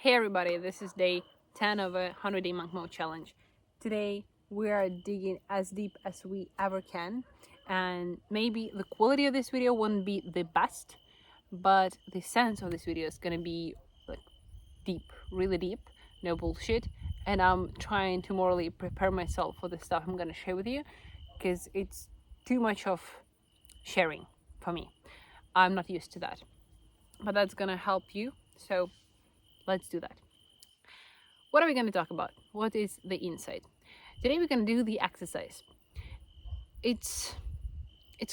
Hey everybody, this is day 10 of a 100-day monk mode challenge. Today we are digging as deep as we ever can, and maybe the quality of this video wouldn't be the best, but the sense of this video is gonna be like deep, really deep, no bullshit, and I'm trying to morally prepare myself for the stuff I'm gonna share with you because it's too much of sharing for me. I'm not used to that, but that's gonna help you, so let's do that. What are we going to talk about? What is the insight? Today we're going to do the exercise. It's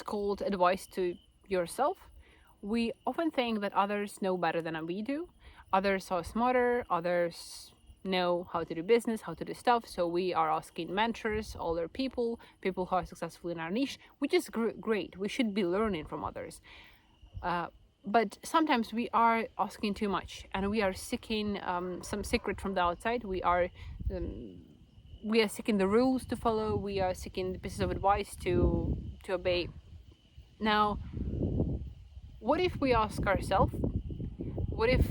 called advice to yourself. We often think that others know better than we do. Others are smarter, others know how to do business, how to do stuff. So we are asking mentors, older people who are successful in our niche, which is great. We should be learning from others. But sometimes we are asking too much, and we are seeking some secret from the outside. We are seeking the rules to follow. We are seeking the pieces of advice to obey. Now, what if we ask ourselves? What if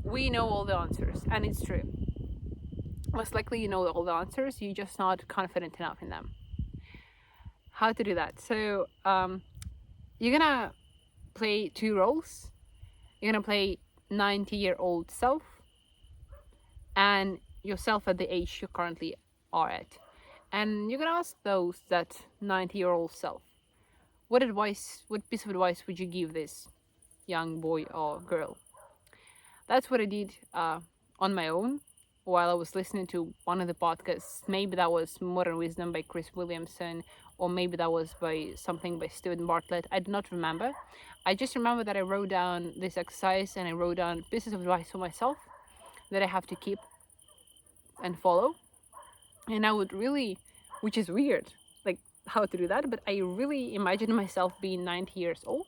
we know all the answers, and it's true? Most likely, you know all the answers. You're just not confident enough in them. How to do that? So you're gonna play two roles. You're gonna play 90-year-old self and yourself at the age you currently are at, and you're gonna ask those that 90-year-old self, what piece of advice would you give this young boy or girl? That's what I did on my own while I was listening to one of the podcasts. Maybe that was Modern Wisdom by Chris Williamson, or maybe that was by something by Stephen Bartlett. I do not remember. I just remember that I wrote down this exercise and I wrote down pieces of advice for myself that I have to keep and follow. And I would really, which is weird, like how to do that, but I really imagined myself being 90 years old,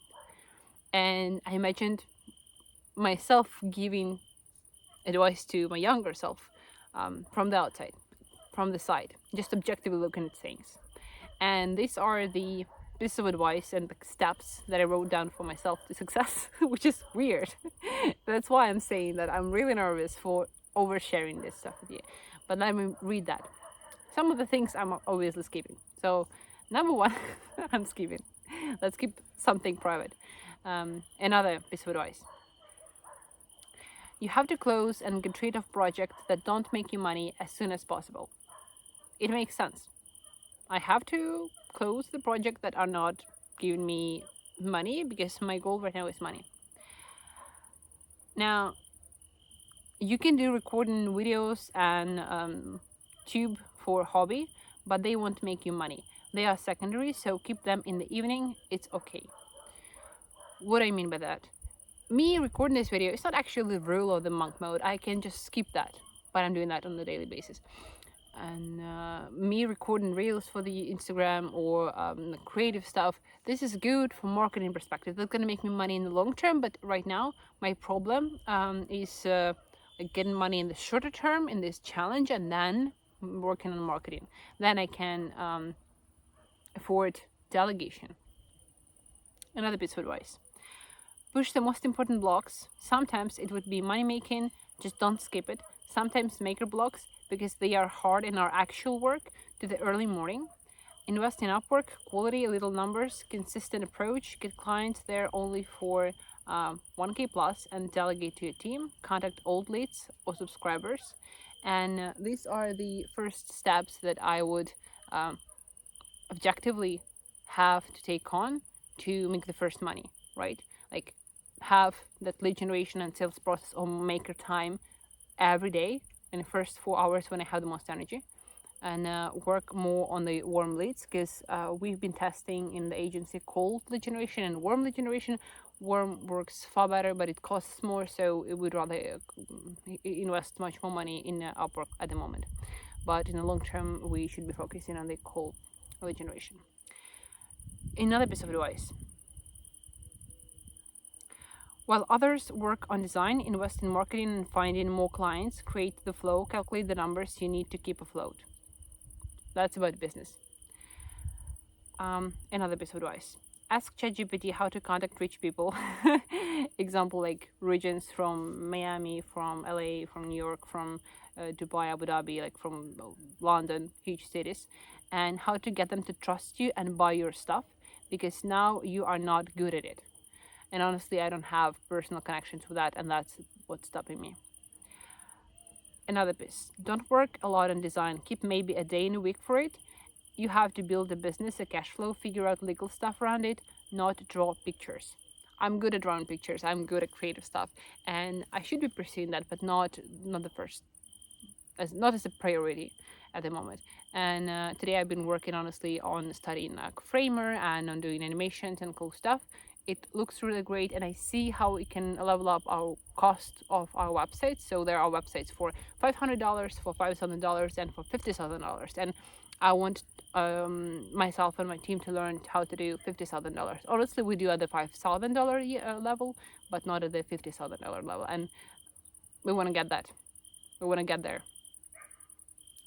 and I imagined myself giving advice to my younger self from the outside, from the side, just objectively looking at things. And these are the pieces of advice and the steps that I wrote down for myself to success, which is weird. That's why I'm saying that I'm really nervous for oversharing this stuff with you. But let me read that. Some of the things I'm obviously skipping. So, number one, I'm skipping. Let's keep something private. Another piece of advice. You have to close and get rid of projects that don't make you money as soon as possible. It makes sense. I have to close the projects that are not giving me money because my goal right now is money. Now, you can do recording videos and tube for hobby, but they won't make you money. They are secondary, so keep them in the evening. It's okay. What I mean by that? Me recording this video, it's not actually the rule of the monk mode. I can just skip that, but I'm doing that on a daily basis. And me recording reels for the Instagram or creative stuff, this is good from marketing perspective. That's gonna make me money in the long term, but right now my problem is getting money in the shorter term in this challenge, and then working on marketing. Then I can afford delegation. Another piece of advice. Push the most important blocks. Sometimes it would be money making, just don't skip it. Sometimes maker blocks, because they are hard in our actual work, to the early morning. Invest in Upwork, quality, little numbers, consistent approach, get clients there only for 1K plus, and delegate to your team. Contact old leads or subscribers. And these are the first steps that I would objectively have to take on to make the first money, right? Like have that lead generation and sales process on maker time every day in the first 4 hours when I have the most energy, and work more on the warm leads, because we've been testing in the agency cold lead generation and warm lead generation. Warm works far better, but it costs more, so it would rather invest much more money in Upwork at the moment. But in the long term, we should be focusing on the cold lead generation. Another piece of advice. While others work on design, invest in marketing and finding more clients, create the flow, calculate the numbers you need to keep afloat. That's about business. Another piece of advice. ask ChatGPT how to contact rich people. Example like regions from Miami, from LA, from New York, from Dubai, Abu Dhabi, like from London, huge cities, and how to get them to trust you and buy your stuff, because now you are not good at it. And honestly, I don't have personal connections with that, and that's what's stopping me. Another piece: don't work a lot on design. Keep maybe a day in a week for it. You have to build a business, a cash flow, figure out legal stuff around it, not draw pictures. I'm good at drawing pictures. I'm good at creative stuff, and I should be pursuing that, but not the first, as not as a priority at the moment. And today I've been working honestly on studying like Framer and on doing animations and cool stuff. It looks really great, and I see how we can level up our cost of our websites. So there are websites for $500, for $5,000, and for $50,000. And I want myself and my team to learn how to do $50,000. Honestly, we do at the $5,000 level, but not at the $50,000 level. And we want to get that. We want to get there,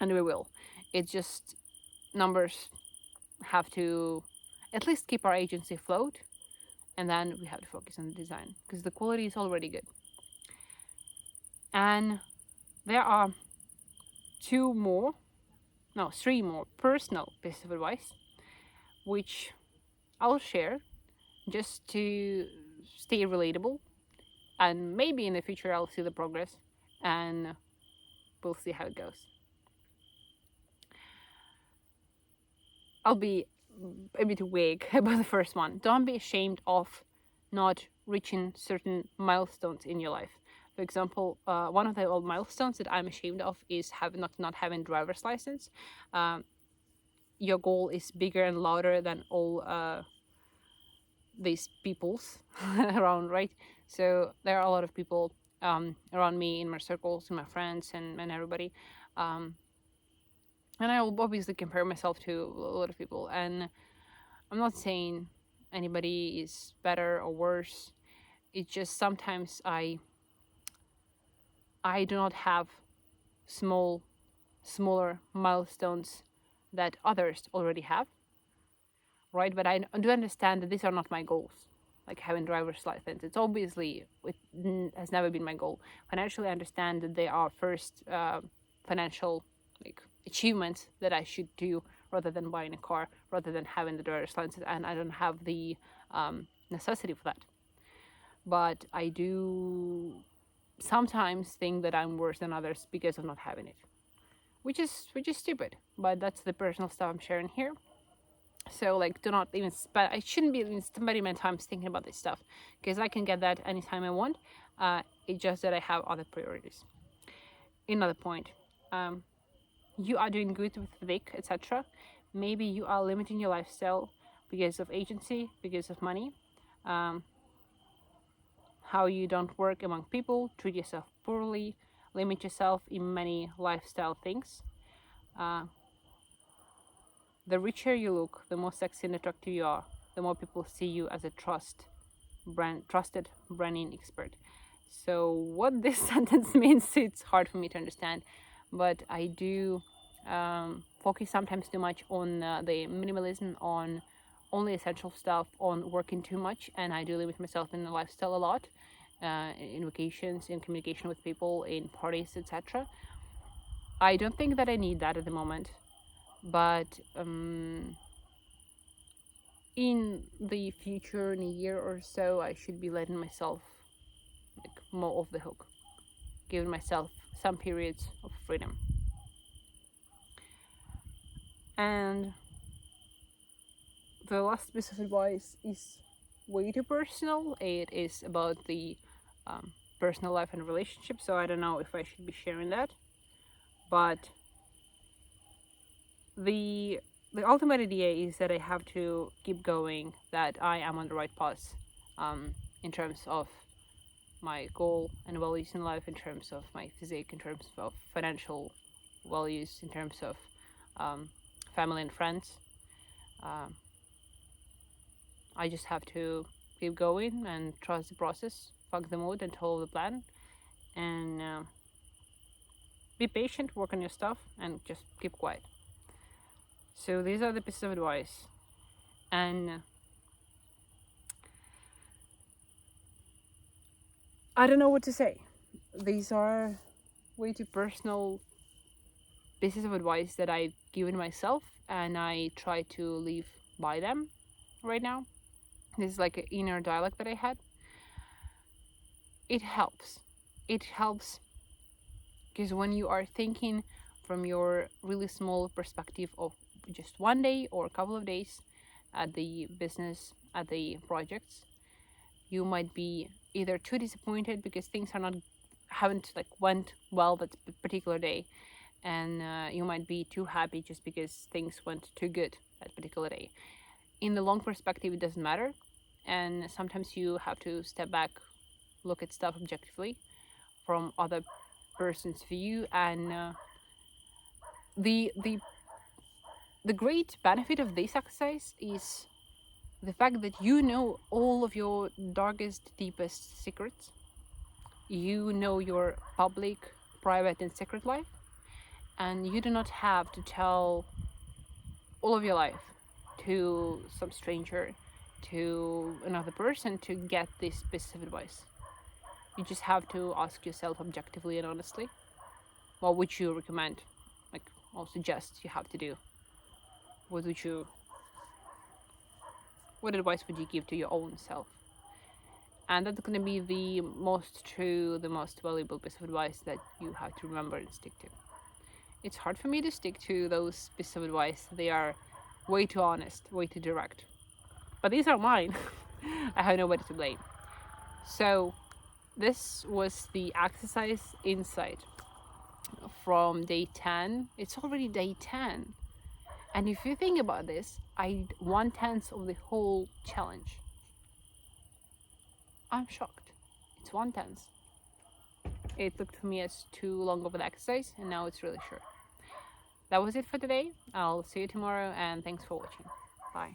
and we will. It's just numbers have to at least keep our agency afloat, and then we have to focus on the design because the quality is already good. And there are three more personal pieces of advice, which I'll share just to stay relatable, and maybe in the future I'll see the progress, and we'll see how it goes. I'll be a bit vague about the first one. Don't be ashamed of not reaching certain milestones in your life. For example, one of the old milestones that I'm ashamed of is not having driver's license. Your goal is bigger and louder than all these peoples around, right? So there are a lot of people around me in my circles, in my friends, and everybody. And I will obviously compare myself to a lot of people. And I'm not saying anybody is better or worse. It's just sometimes I do not have smaller milestones that others already have, right? But I do understand that these are not my goals. Like having driver's license, it has never been my goal. Financially, I understand that they are first financial like achievements that I should do rather than buying a car, rather than having the driver's license, and I don't have the necessity for that. But I do sometimes think that I'm worse than others because of not having it, which is stupid. But that's the personal stuff I'm sharing here. So like, do not even I shouldn't be even spending my time thinking about this stuff, because I can get that anytime I want. It's just that I have other priorities. Another point, you are doing good with Vic, etc. Maybe you are limiting your lifestyle because of agency, because of money. How you don't work among people, treat yourself poorly, limit yourself in many lifestyle things. The richer you look, the more sexy and attractive you are, the more people see you as a trusted branding expert. So what this sentence means, it's hard for me to understand, but I do focus sometimes too much on the minimalism, on only essential stuff, on working too much, and I do limit myself in the lifestyle a lot, in vacations, in communication with people, in parties, etc. I don't think that I need that at the moment, but in the future, in a year or so, I should be letting myself like more off the hook, giving myself some periods of freedom. And the last piece of advice is way too personal. It is about the personal life and relationship, so I don't know if I should be sharing that. But the ultimate idea is that I have to keep going, that I am on the right path in terms of my goal and values in life, in terms of my physique, in terms of financial values, in terms of family and friends. I just have to keep going and trust the process, fuck the mood and follow the plan, and be patient, work on your stuff, and just keep quiet. So these are the pieces of advice. And I don't know what to say. These are way too personal pieces of advice that I've given myself, and I try to live by them right now. This is like an inner dialogue that I had. It helps. It helps because when you are thinking from your really small perspective of just one day or a couple of days at the business, at the projects, you might be either too disappointed because things are not haven't like went well that particular day, and you might be too happy just because things went too good that particular day. In the long perspective, it doesn't matter, and sometimes you have to step back, look at stuff objectively from other person's view, and the the the great benefit of this exercise is the fact that you know all of your darkest, deepest secrets. You know your public, private, and secret life, and you do not have to tell all of your life to some stranger, to another person to get this piece of advice. You just have to ask yourself objectively and honestly, what would you recommend, like, or suggest you have to do? What would you, what advice would you give to your own self? And that's going to be the most true, the most valuable piece of advice that you have to remember and stick to. It's hard for me to stick to those pieces of advice. They are way too honest, way too direct. But these are mine. I have nobody to blame. So this was the exercise insight from day 10. It's already day 10. And if you think about this, I did 1/10 of the whole challenge. I'm shocked. It's 1/10. It looked for me as too long of an exercise, and now it's really short. That was it for today. I'll see you tomorrow, and thanks for watching. Bye.